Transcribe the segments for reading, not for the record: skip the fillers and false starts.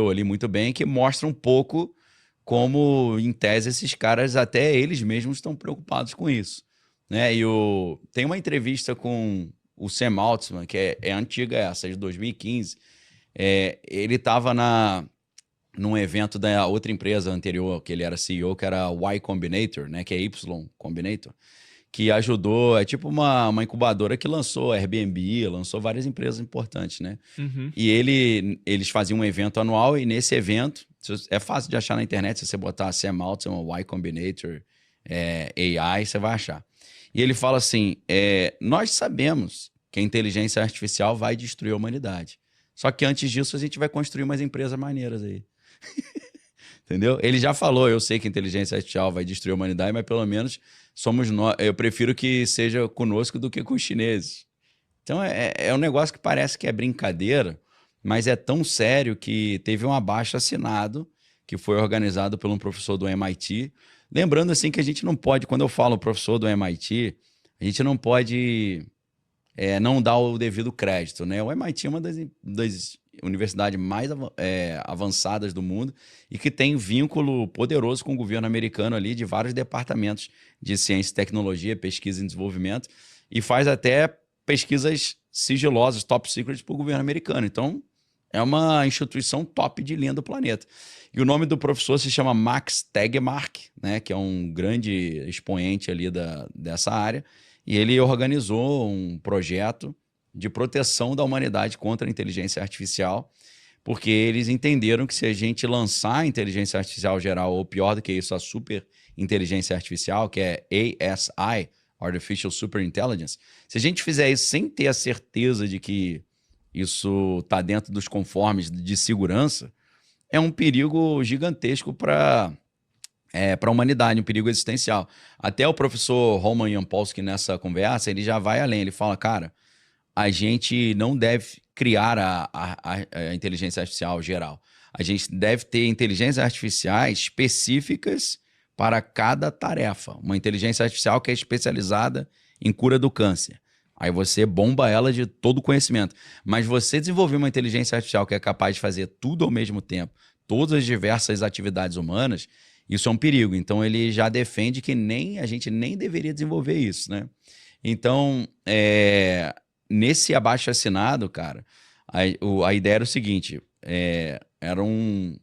ali muito bem, que mostra um pouco como, em tese, esses caras, até eles mesmos, estão preocupados com isso, né? Tem uma entrevista com o Sam Altman, que é antiga essa, de 2015. Ele estava num evento da outra empresa anterior, que ele era CEO, que era Y Combinator, né? Que é Y Combinator, que ajudou, é tipo uma incubadora que lançou Airbnb, lançou várias empresas importantes, né? Uhum. E eles faziam um evento anual, e nesse evento, é fácil de achar na internet, se você botar Sam Altman, Y Combinator, AI, você vai achar. E ele fala assim, nós sabemos que a inteligência artificial vai destruir a humanidade. Só que antes disso, a gente vai construir umas empresas maneiras aí. Entendeu? Ele já falou, eu sei que a inteligência artificial vai destruir a humanidade, mas pelo menos somos nós. Eu prefiro que seja conosco do que com os chineses. Então é um negócio que parece que é brincadeira, mas é tão sério que teve um abaixo-assinado que foi organizado por um professor do MIT. Lembrando assim que a gente não pode, quando eu falo professor do MIT, a gente não pode não dar o devido crédito, né? O MIT é uma das universidades mais avançadas do mundo e que tem vínculo poderoso com o governo americano ali, de vários departamentos de ciência e tecnologia, pesquisa e desenvolvimento, e faz até pesquisas sigilosas, top secret, para o governo americano. Então, é uma instituição top de linha do planeta. E o nome do professor se chama Max Tegmark, né, que é um grande expoente ali dessa área, e ele organizou um projeto de proteção da humanidade contra a inteligência artificial, porque eles entenderam que se a gente lançar a inteligência artificial geral, ou pior do que isso, a super inteligência artificial, que é ASI, Artificial Super Intelligence, se a gente fizer isso sem ter a certeza de que isso está dentro dos conformes de segurança, é um perigo gigantesco para a humanidade, um perigo existencial. Até o professor Roman Yampolsky, nessa conversa, ele já vai além. Ele fala, cara, a gente não deve criar a inteligência artificial geral. A gente deve ter inteligências artificiais específicas para cada tarefa. Uma inteligência artificial que é especializada em cura do câncer. Aí você bomba ela de todo o conhecimento. Mas você desenvolver uma inteligência artificial que é capaz de fazer tudo ao mesmo tempo, todas as diversas atividades humanas, isso é um perigo. Então, ele já defende que a gente nem deveria desenvolver isso, né? Então, nesse abaixo-assinado, cara, a ideia era o seguinte, era um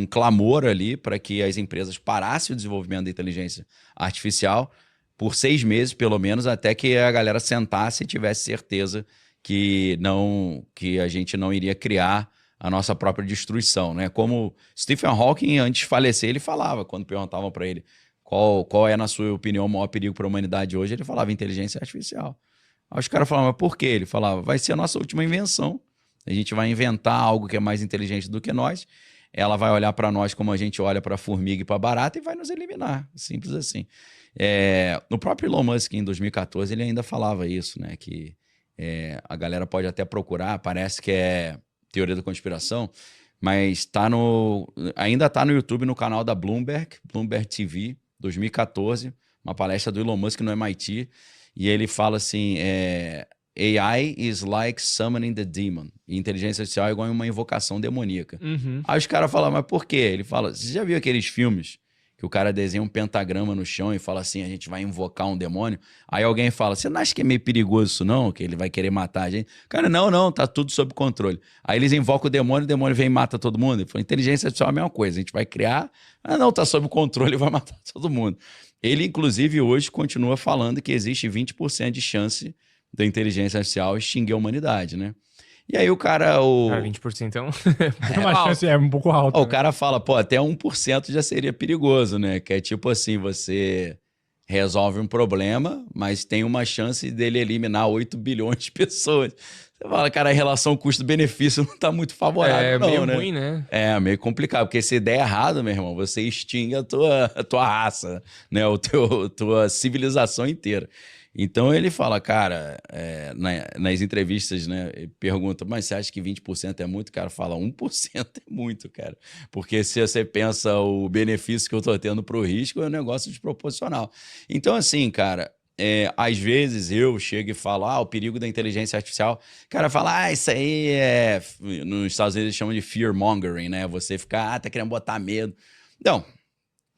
clamor ali para que as empresas parassem o desenvolvimento da inteligência artificial por 6 meses, pelo menos, até que a galera sentasse e tivesse certeza que a gente não iria criar a nossa própria destruição, né? Como Stephen Hawking, antes de falecer, ele falava, quando perguntavam para ele qual é, na sua opinião, o maior perigo para a humanidade hoje, ele falava inteligência artificial. Aí os caras falavam, mas por quê? Ele falava, vai ser a nossa última invenção. A gente vai inventar algo que é mais inteligente do que nós, ela vai olhar para nós como a gente olha para a formiga e para a barata e vai nos eliminar. Simples assim. No próprio Elon Musk, em 2014, ele ainda falava isso, né? Que a galera pode até procurar, parece que é teoria da conspiração, mas ainda está no YouTube, no canal da Bloomberg TV, 2014, uma palestra do Elon Musk no MIT, e ele fala assim, AI is like summoning the demon. E inteligência artificial é igual a uma invocação demoníaca. Uhum. Aí os caras falam, mas por quê? Ele fala, você já viu aqueles filmes que o cara desenha um pentagrama no chão e fala assim, a gente vai invocar um demônio? Aí alguém fala, você não acha que é meio perigoso isso não? Que ele vai querer matar a gente? Cara, não, tá tudo sob controle. Aí eles invocam o demônio vem e mata todo mundo. Ele falou, inteligência artificial é a mesma coisa, a gente vai criar, não, tá sob controle e vai matar todo mundo. Ele, inclusive, hoje continua falando que existe 20% de chance da inteligência artificial extinguir a humanidade, né? E aí o cara... Cara, 20% uma chance um pouco alta. O cara fala, pô, até 1% já seria perigoso, né? Que é tipo assim, você resolve um problema, mas tem uma chance dele eliminar 8 bilhões de pessoas. Você fala, cara, a relação custo-benefício não tá muito favorável, não, meio né? ruim, né? É, meio complicado, porque se der errado, meu irmão, você extingue a tua raça, né? Tua civilização inteira. Então ele fala, cara, nas entrevistas, né, ele pergunta, mas você acha que 20% é muito? O cara fala, 1% é muito, cara. Porque se você pensa o benefício que eu tô tendo pro risco, é um negócio desproporcional. Então, assim, cara, às vezes eu chego e falo, o perigo da inteligência artificial. O cara fala, isso aí nos Estados Unidos eles chamam de fear-mongering, né? Você fica, tá querendo botar medo. Não,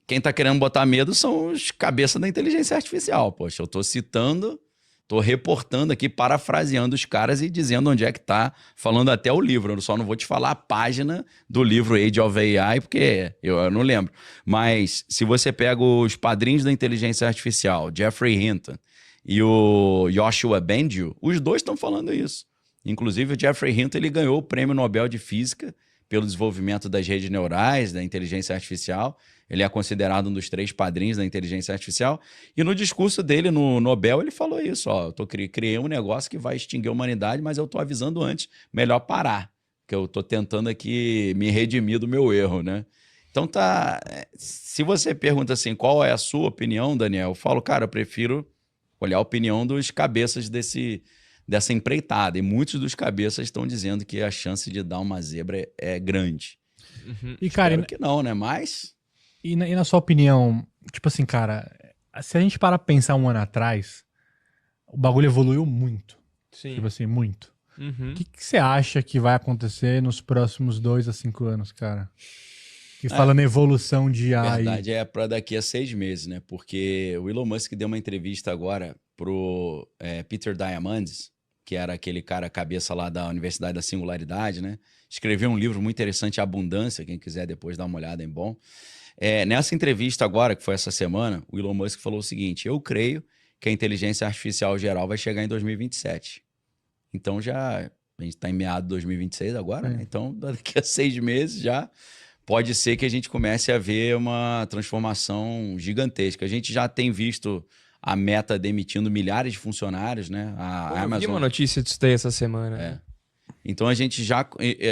quem tá querendo botar medo são os cabeças da inteligência artificial. Poxa, eu tô citando, tô reportando aqui, parafraseando os caras e dizendo onde é que tá, falando até o livro. Eu só não vou te falar a página do livro Age of AI, porque eu não lembro. Mas se você pega os padrinhos da inteligência artificial, Geoffrey Hinton e o Yoshua Bengio, os dois estão falando isso. Inclusive o Geoffrey Hinton ele ganhou o Prêmio Nobel de Física pelo desenvolvimento das redes neurais, da inteligência artificial. Ele é considerado um dos 3 padrinhos da inteligência artificial. E no discurso dele no Nobel, ele falou isso. Criei um negócio que vai extinguir a humanidade, mas eu estou avisando antes, melhor parar. Que eu estou tentando aqui me redimir do meu erro, né? Então se você pergunta assim, qual é a sua opinião, Daniel? Eu falo, cara, eu prefiro olhar a opinião dos cabeças dessa empreitada. E muitos dos cabeças estão dizendo que a chance de dar uma zebra é grande. Uhum. E, cara, espero que não, né? Mas... E na sua opinião, tipo assim, cara, se a gente parar pra pensar um ano atrás, o bagulho evoluiu muito. Sim. Tipo assim, muito. O que você acha que vai acontecer nos próximos 2 a 5 anos, cara? Que falando evolução de AI. A verdade é para daqui a 6 meses, né? Porque o Elon Musk deu uma entrevista agora pro Peter Diamandis, que era aquele cara cabeça lá da Universidade da Singularidade, né? Escreveu um livro muito interessante, Abundância, quem quiser depois dar uma olhada, é bom. Nessa entrevista agora, que foi essa semana, o Elon Musk falou o seguinte, eu creio que a inteligência artificial geral vai chegar em 2027. Então a gente está em meado de 2026 agora, né? Então daqui a 6 meses já pode ser que a gente comece a ver uma transformação gigantesca. A gente já tem visto a Meta demitindo milhares de funcionários, né? A Amazon... Eu vi uma notícia disso daí essa semana. Né? Então a gente já...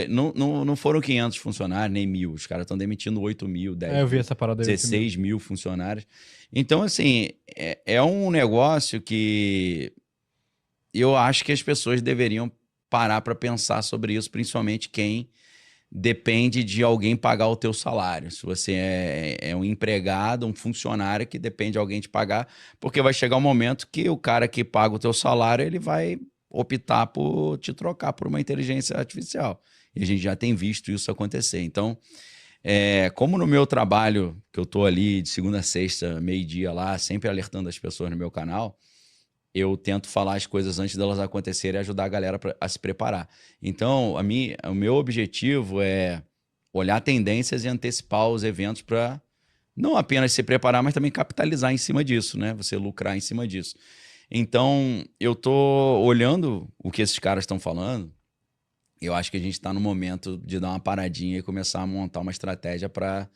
Não foram 500 funcionários, nem 1.000. Os caras estão demitindo 8 mil, 10 eu vi essa parada 16 mil funcionários. Então, assim, é um negócio que eu acho que as pessoas deveriam parar para pensar sobre isso, principalmente quem depende de alguém pagar o teu salário. Se você é um empregado, um funcionário que depende de alguém te pagar, porque vai chegar um momento que o cara que paga o teu salário, ele vai optar por te trocar por uma inteligência artificial. E a gente já tem visto isso acontecer. Então, como no meu trabalho, que eu estou ali de segunda a sexta, meio-dia lá, sempre alertando as pessoas no meu canal, eu tento falar as coisas antes delas acontecerem e ajudar a galera a se preparar. Então, o meu objetivo é olhar tendências e antecipar os eventos para não apenas se preparar, mas também capitalizar em cima disso, né? Você lucrar em cima disso. Então, eu tô olhando o que esses caras estão falando, eu acho que a gente está no momento de dar uma paradinha e começar a montar uma estratégia para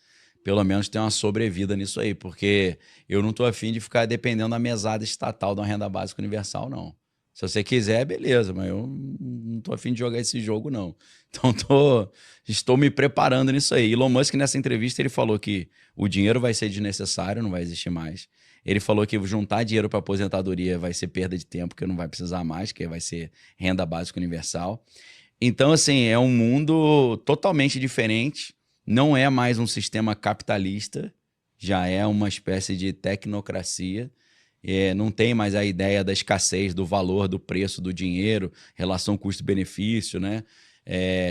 pelo menos ter uma sobrevida nisso aí, porque eu não tô afim de ficar dependendo da mesada estatal da renda básica universal, não. Se você quiser, beleza, mas eu não tô afim de jogar esse jogo, não. Então, estou me preparando nisso aí. Elon Musk, nessa entrevista, ele falou que o dinheiro vai ser desnecessário, não vai existir mais. Ele falou que juntar dinheiro para aposentadoria vai ser perda de tempo, que não vai precisar mais, que vai ser renda básica universal. Então, assim, é um mundo totalmente diferente. Não é mais um sistema capitalista, já é uma espécie de tecnocracia. Não tem mais a ideia da escassez, do valor, do preço do dinheiro, relação custo-benefício, né?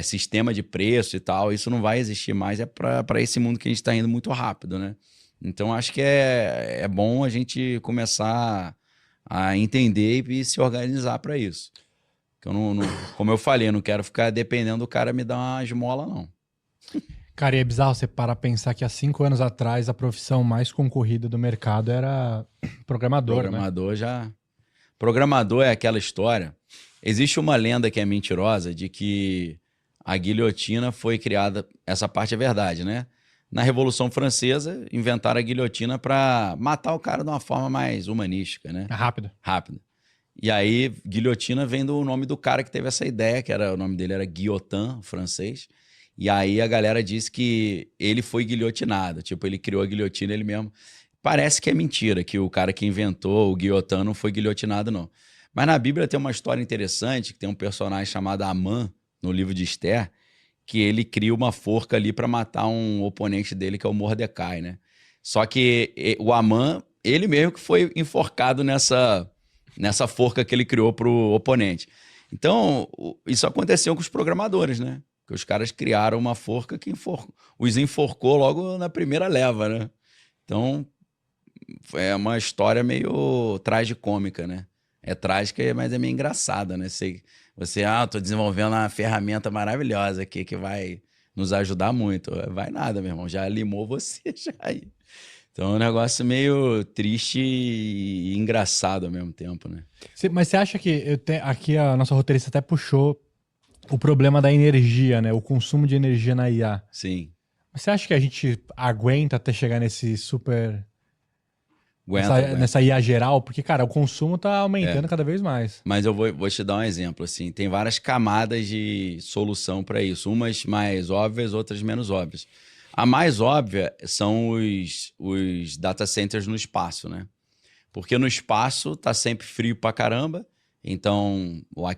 Sistema de preço e tal. Isso não vai existir mais, para esse mundo que a gente está indo muito rápido, né? Então, acho que é bom a gente começar a entender e se organizar para isso. Que como eu falei, eu não quero ficar dependendo do cara me dar uma esmola, não. Cara, e é bizarro você parar a pensar que há 5 anos atrás a profissão mais concorrida do mercado era programador, Programador, né? já... Programador é aquela história... Existe uma lenda que é mentirosa de que a guilhotina foi criada... Essa parte é verdade, né? Na Revolução Francesa, inventaram a guilhotina para matar o cara de uma forma mais humanística, né? Rápida. E aí, guilhotina vem do nome do cara que teve essa ideia, o nome dele era Guillotin, francês. E aí a galera disse que ele foi guilhotinado. Tipo, ele criou a guilhotina ele mesmo. Parece que é mentira, que o cara que inventou o guilhotin não foi guilhotinado, não. Mas na Bíblia tem uma história interessante, que tem um personagem chamado Amã, no livro de Esther, que ele cria uma forca ali para matar um oponente dele, que é o Mordecai, né? Só que o Amã, ele mesmo que foi enforcado nessa forca que ele criou para o oponente. Então, isso aconteceu com os programadores, né? Que os caras criaram uma forca que os enforcou logo na primeira leva, né? Então, é uma história meio tragicômica, né? É trágica, mas é meio engraçada, né? Tô desenvolvendo uma ferramenta maravilhosa aqui que vai nos ajudar muito. Vai nada, meu irmão. Já limou você, já aí. Então é um negócio meio triste e engraçado ao mesmo tempo, né? Mas você acha que aqui a nossa roteirista até puxou o problema da energia, né? O consumo de energia na IA. Sim. Mas você acha que a gente aguenta até chegar nesse super... Aguenta. Nessa IA geral? Porque, cara, o consumo tá aumentando cada vez mais. Mas eu vou te dar um exemplo, assim. Tem várias camadas de solução para isso. Umas mais óbvias, outras menos óbvias. A mais óbvia são os data centers no espaço, né? Porque no espaço tá sempre frio pra caramba. Então, a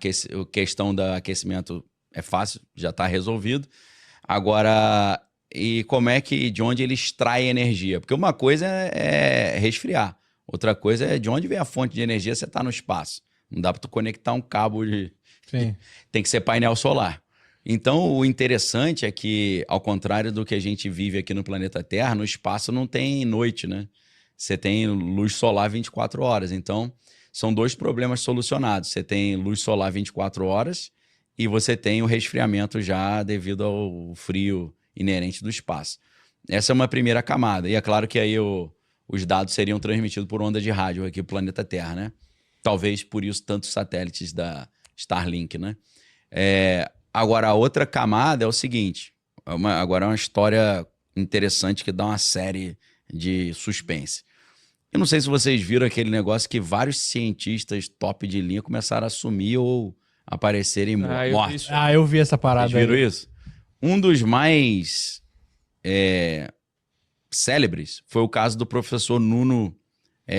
questão do aquecimento é fácil, já tá resolvido. Agora... E de onde ele extrai energia? Porque uma coisa é resfriar, outra coisa é de onde vem a fonte de energia. Você está no espaço, não dá para tu conectar um cabo Sim. Tem que ser painel solar. Então, o interessante é que, ao contrário do que a gente vive aqui no planeta Terra, no espaço não tem noite, né? Você tem luz solar 24 horas. Então, são dois problemas solucionados. Você tem luz solar 24 horas e você tem o resfriamento já devido ao frio inerente do espaço. Essa é uma primeira camada. E é claro que aí os dados seriam transmitidos por onda de rádio aqui pro planeta Terra, né? Talvez por isso tantos satélites da Starlink, né? Agora, a outra camada é o seguinte. Agora é uma história interessante que dá uma série de suspense. Eu não sei se vocês viram aquele negócio que vários cientistas top de linha começaram a sumir ou aparecerem mortos. Eu vi essa parada. Vocês viram isso? Um dos mais célebres foi o caso do professor Nuno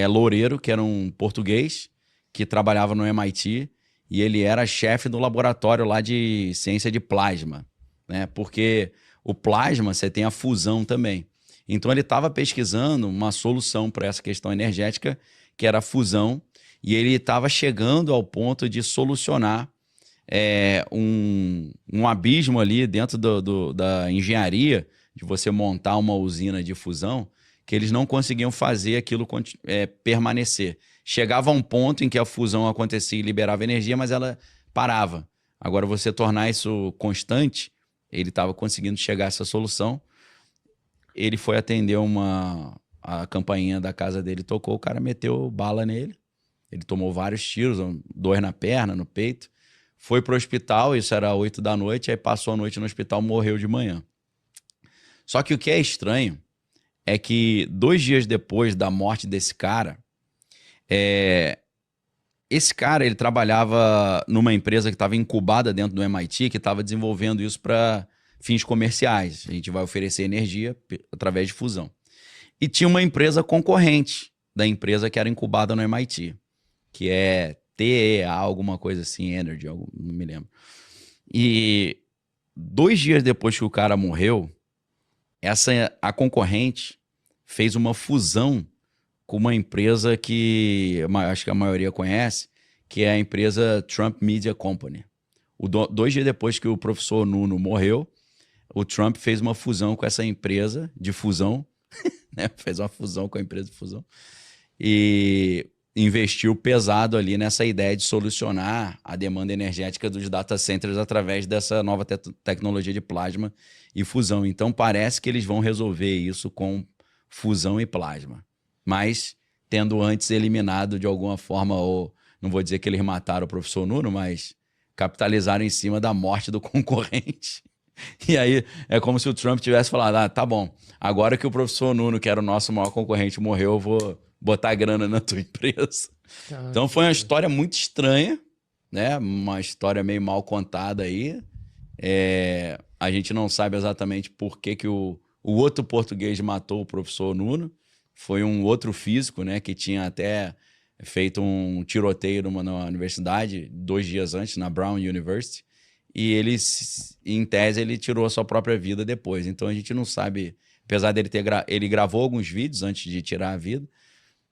Loureiro, que era um português que trabalhava no MIT e ele era chefe do laboratório lá de ciência de plasma, né? Porque o plasma, você tem a fusão também. Então ele estava pesquisando uma solução para essa questão energética, que era a fusão, e ele estava chegando ao ponto de solucionar um abismo ali dentro da engenharia, de você montar uma usina de fusão, que eles não conseguiam fazer aquilo permanecer. Chegava a um ponto em que a fusão acontecia e liberava energia, mas ela parava. Agora, você tornar isso constante, ele estava conseguindo chegar a essa solução. Ele foi atender a campainha da casa dele, tocou, o cara meteu bala nele. Ele tomou vários tiros, dor na perna, no peito. Foi pro hospital, isso era 8 da noite, aí passou a noite no hospital, morreu de manhã. Só que o que é estranho é que 2 dias depois da morte desse cara, esse cara ele trabalhava numa empresa que estava incubada dentro do MIT, que estava desenvolvendo isso para fins comerciais. A gente vai oferecer energia através de fusão. E tinha uma empresa concorrente da empresa que era incubada no MIT, que é TEA, alguma coisa assim, Energy, não me lembro. E 2 dias depois que o cara morreu, a concorrente fez uma fusão com uma empresa que acho que a maioria conhece, que é a empresa Trump Media Company. 2 dias depois que o professor Nuno morreu, o Trump fez uma fusão com essa empresa de fusão, né? Fez uma fusão com a empresa de fusão e investiu pesado ali nessa ideia de solucionar a demanda energética dos data centers através dessa nova tecnologia de plasma e fusão. Então parece que eles vão resolver isso com fusão e plasma, mas tendo antes eliminado de alguma forma, ou não vou dizer que eles mataram o professor Nuno, mas capitalizaram em cima da morte do concorrente. E aí é como se o Trump tivesse falado, tá bom, agora que o professor Nuno, que era o nosso maior concorrente, morreu, eu vou botar grana na tua empresa. Então foi uma história muito estranha, né? Uma história meio mal contada aí. A gente não sabe exatamente por que o outro português matou o professor Nuno. Foi um outro físico, né? Que tinha até feito um tiroteio na universidade 2 dias antes, na Brown University. E ele, em tese, ele tirou a sua própria vida depois. Então a gente não sabe, apesar dele ele gravou alguns vídeos antes de tirar a vida,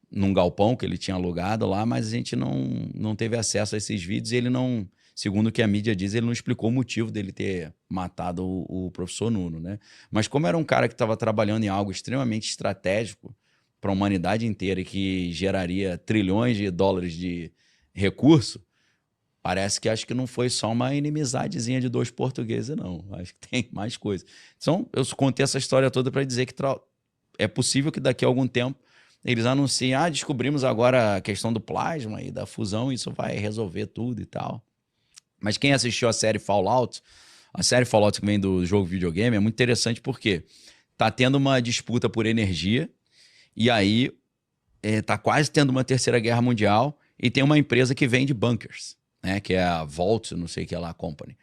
num galpão que ele tinha alugado lá, mas a gente não teve acesso a esses vídeos e ele não, segundo o que a mídia diz, ele não explicou o motivo dele ter matado o professor Nuno, né? Mas como era um cara que estava trabalhando em algo extremamente estratégico para a humanidade inteira e que geraria trilhões de dólares de recurso, parece que acho que não foi só uma inimizadezinha de dois portugueses, não. Acho que tem mais coisa. Então, eu contei essa história toda para dizer que é possível que daqui a algum tempo eles anunciem, descobrimos agora a questão do plasma e da fusão, isso vai resolver tudo e tal. Mas quem assistiu a série Fallout que vem do jogo videogame, é muito interessante porque tá tendo uma disputa por energia e aí tá quase tendo uma terceira guerra mundial e tem uma empresa que vende bunkers, né, que é a Vault, não sei o que é lá, Company.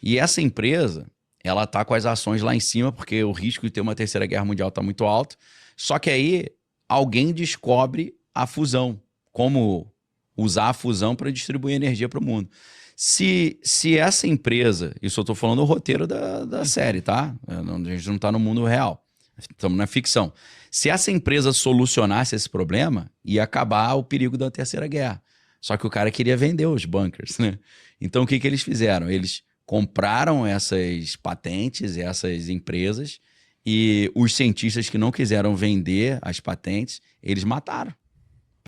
E essa empresa, ela tá com as ações lá em cima porque o risco de ter uma terceira guerra mundial tá muito alto. Só que aí alguém descobre a fusão, como usar a fusão para distribuir energia para o mundo. Se essa empresa, isso eu estou falando o roteiro da série, tá? A gente não está no mundo real, estamos na ficção. Se essa empresa solucionasse esse problema, ia acabar o perigo da terceira guerra. Só que o cara queria vender os bunkers, né? Então o que eles fizeram? Eles compraram essas patentes, essas empresas, e os cientistas que não quiseram vender as patentes, eles mataram.